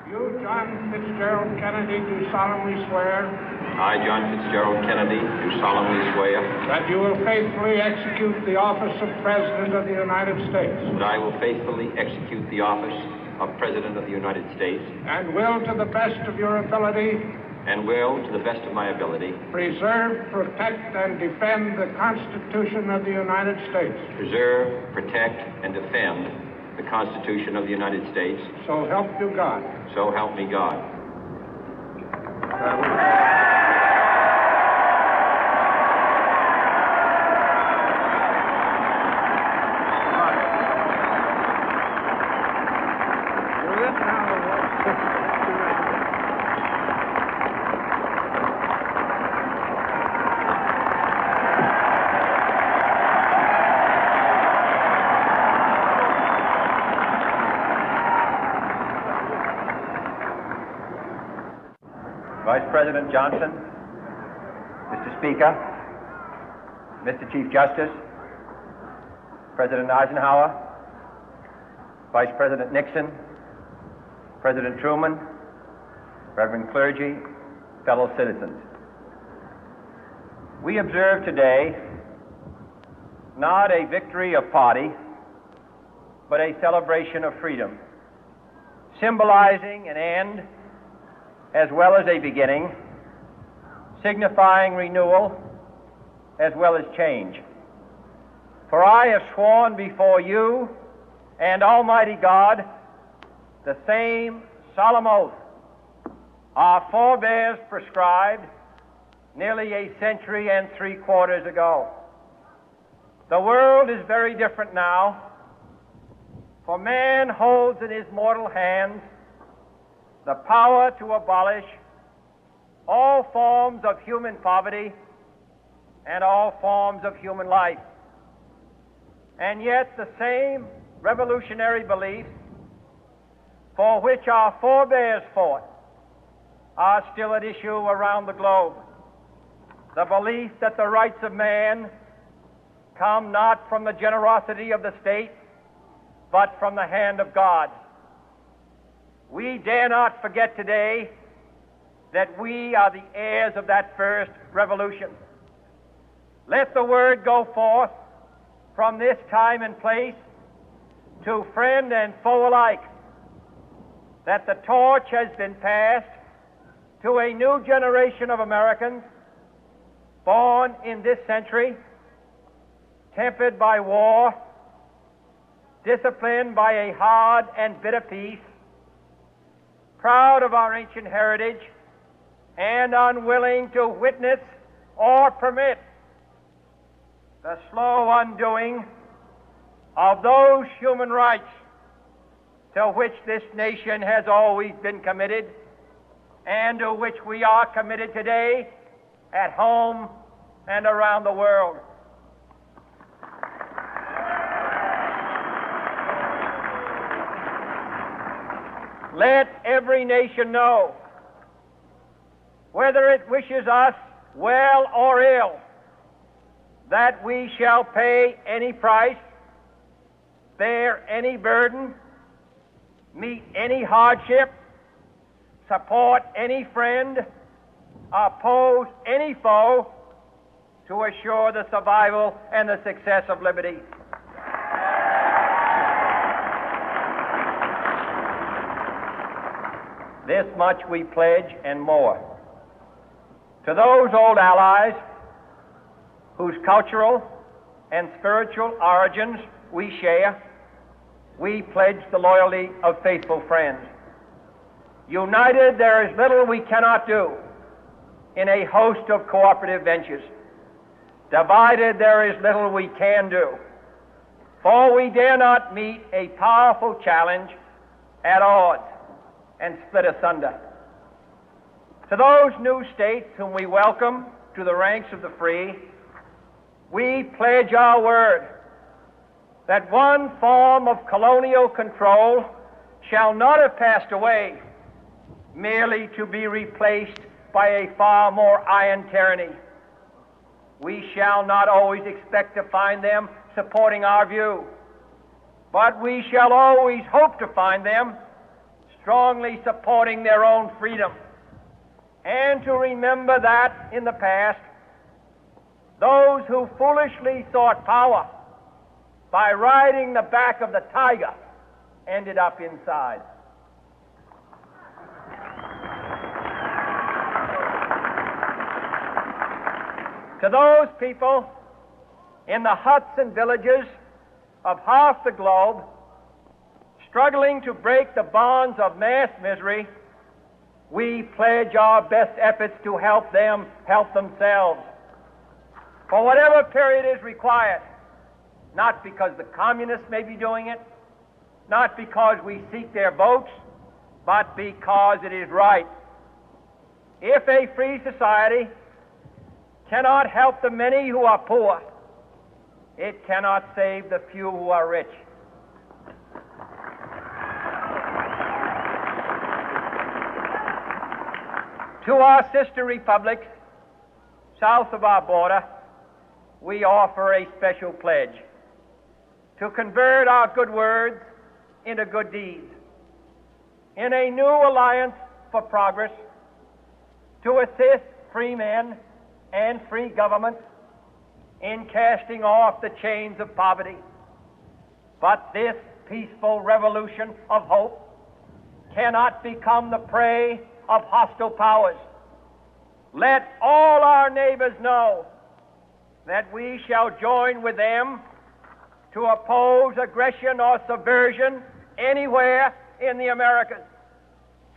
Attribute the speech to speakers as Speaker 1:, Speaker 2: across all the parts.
Speaker 1: You, John Fitzgerald Kennedy, do solemnly swear.
Speaker 2: I, John Fitzgerald Kennedy, do solemnly swear.
Speaker 1: That you will faithfully execute the office of President of the United States.
Speaker 2: That I will faithfully execute the office of President of the United States.
Speaker 1: And will, to the best of your ability.
Speaker 2: And will, to the best of my ability.
Speaker 1: Preserve, protect, and defend the Constitution of the United States.
Speaker 2: Preserve, protect, and defend the Constitution of the United States.
Speaker 1: So help you God.
Speaker 2: So help me God.
Speaker 3: Vice President Johnson, Mr. Speaker, Mr. Chief Justice, President Eisenhower, Vice President Nixon, President Truman, Reverend clergy, fellow citizens. We observe today not a victory of party, but a celebration of freedom, symbolizing an end as well as a beginning, signifying renewal as well as change. For I have sworn before you and Almighty God the same solemn oath our forebears prescribed nearly a century and 3/4 ago. The world is very different now, for man holds in his mortal hands the power to abolish all forms of human poverty and all forms of human life. And yet the same revolutionary beliefs for which our forebears fought are still at issue around the globe. The belief that the rights of man come not from the generosity of the state, but from the hand of God. We dare not forget today that we are the heirs of that first revolution. Let the word go forth from this time and place to friend and foe alike that the torch has been passed to a new generation of Americans born in this century, tempered by war, disciplined by a hard and bitter peace, proud of our ancient heritage, and unwilling to witness or permit the slow undoing of those human rights to which this nation has always been committed and to which we are committed today at home and around the world. Let every nation know, whether it wishes us well or ill, that we shall pay any price, bear any burden, meet any hardship, support any friend, oppose any foe to assure the survival and the success of liberty. This much we pledge and more. To those old allies whose cultural and spiritual origins we share, we pledge the loyalty of faithful friends. United, there is little we cannot do in a host of cooperative ventures. Divided, there is little we can do, for we dare not meet a powerful challenge at odds and split asunder. To those new states whom we welcome to the ranks of the free, we pledge our word that one form of colonial control shall not have passed away, merely to be replaced by a far more iron tyranny. We shall not always expect to find them supporting our view, but we shall always hope to find them strongly supporting their own freedom, and to remember that in the past, those who foolishly sought power by riding the back of the tiger ended up inside. To those people in the huts and villages of half the globe struggling to break the bonds of mass misery, we pledge our best efforts to help them help themselves for whatever period is required, not because the communists may be doing it, not because we seek their votes, but because it is right. If a free society cannot help the many who are poor, it cannot save the few who are rich. To our sister republics south of our border, we offer a special pledge to convert our good words into good deeds, in a new alliance for progress, to assist free men and free governments in casting off the chains of poverty. But this peaceful revolution of hope cannot become the prey of hostile powers. Let all our neighbors know that we shall join with them to oppose aggression or subversion anywhere in the Americas.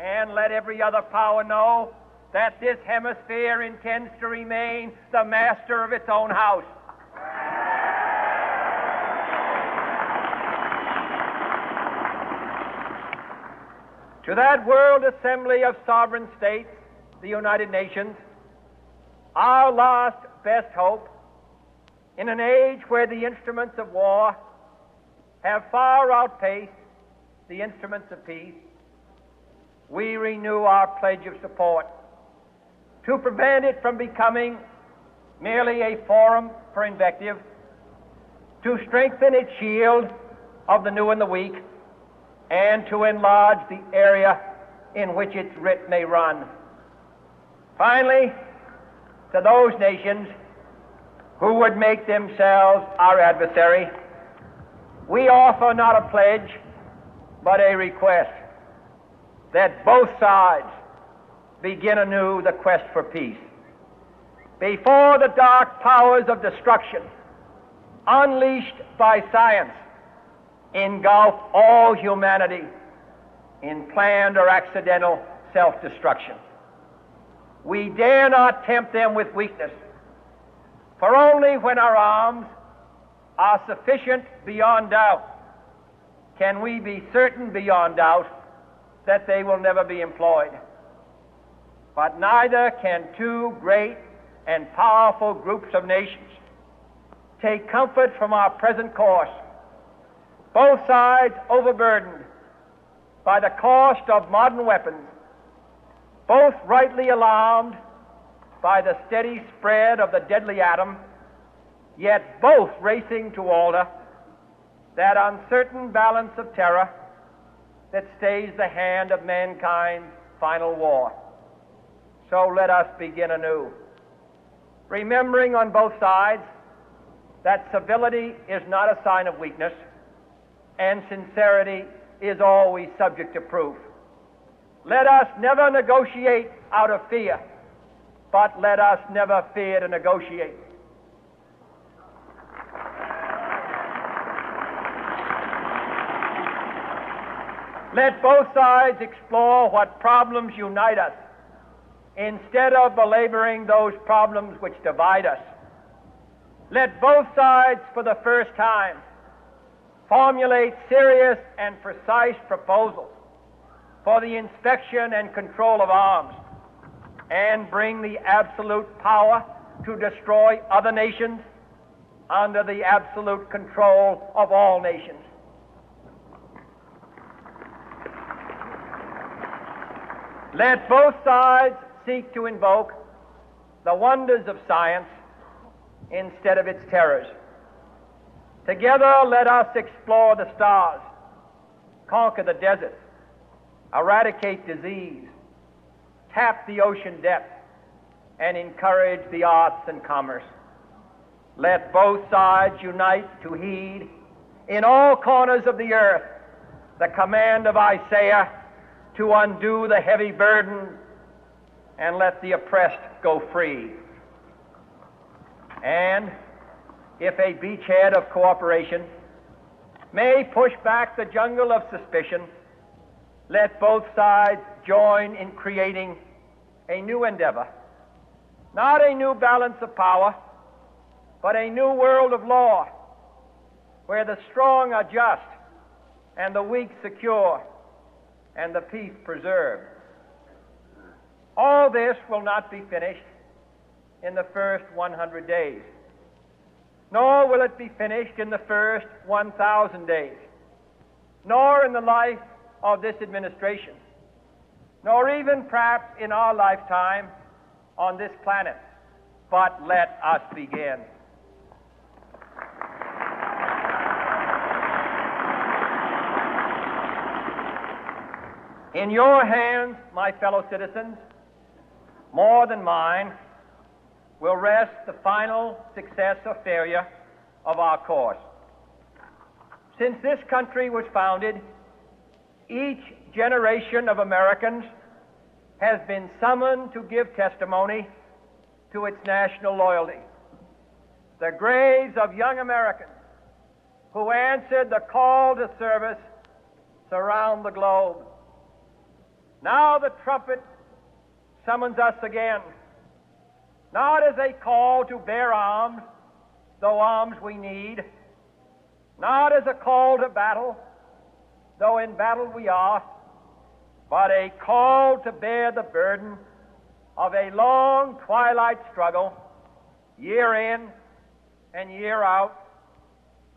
Speaker 3: And let every other power know that this hemisphere intends to remain the master of its own house. To that World Assembly of Sovereign States, the United Nations, our last best hope, in an age where the instruments of war have far outpaced the instruments of peace, we renew our pledge of support to prevent it from becoming merely a forum for invective, to strengthen its shield of the new and the weak, and to enlarge the area in which its writ may run. Finally, to those nations who would make themselves our adversary, we offer not a pledge, but a request that both sides begin anew the quest for peace. Before the dark powers of destruction, unleashed by science, engulf all humanity in planned or accidental self-destruction, we dare not tempt them with weakness, for only when our arms are sufficient beyond doubt can we be certain beyond doubt that they will never be employed. But neither can two great and powerful groups of nations take comfort from our present course, both sides overburdened by the cost of modern weapons, both rightly alarmed by the steady spread of the deadly atom, yet both racing to alter that uncertain balance of terror that stays the hand of mankind's final war. So let us begin anew, remembering on both sides that civility is not a sign of weakness, and sincerity is always subject to proof. Let us never negotiate out of fear, but let us never fear to negotiate. Let both sides explore what problems unite us, instead of belaboring those problems which divide us. Let both sides, for the first time, formulate serious and precise proposals for the inspection and control of arms, and bring the absolute power to destroy other nations under the absolute control of all nations. Let both sides seek to invoke the wonders of science instead of its terrors. Together, let us explore the stars, conquer the deserts, eradicate disease, tap the ocean depth, and encourage the arts and commerce. Let both sides unite to heed in all corners of the earth the command of Isaiah to undo the heavy burden and let the oppressed go free. And if a beachhead of cooperation may push back the jungle of suspicion, let both sides join in creating a new endeavor, not a new balance of power, but a new world of law, where the strong are just and the weak secure and the peace preserved. All this will not be finished in the first 100 days, nor will it be finished in the first 1,000 days, nor in the life of this administration, nor even perhaps in our lifetime on this planet. But let us begin. In your hands, my fellow citizens, more than mine, will rest the final success or failure of our course. Since this country was founded, each generation of Americans has been summoned to give testimony to its national loyalty. The graves of young Americans who answered the call to service surround the globe. Now the trumpet summons us again, not as a call to bear arms, though arms we need, not as a call to battle, though in battle we are, but a call to bear the burden of a long twilight struggle, year in and year out,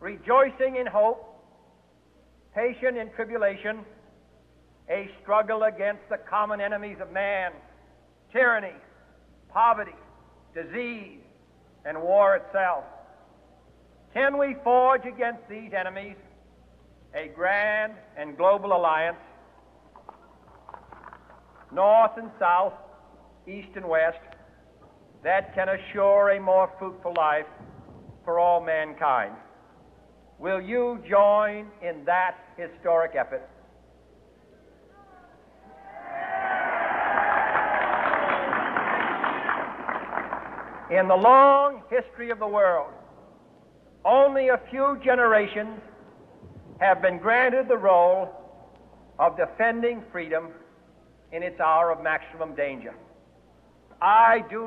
Speaker 3: rejoicing in hope, patient in tribulation, a struggle against the common enemies of man, tyranny, poverty, disease, and war itself. Can we forge against these enemies a grand and global alliance, north and south, east and west, that can assure a more fruitful life for all mankind? Will you join in that historic effort? In the long history of the world, only a few generations have been granted the role of defending freedom in its hour of maximum danger. I do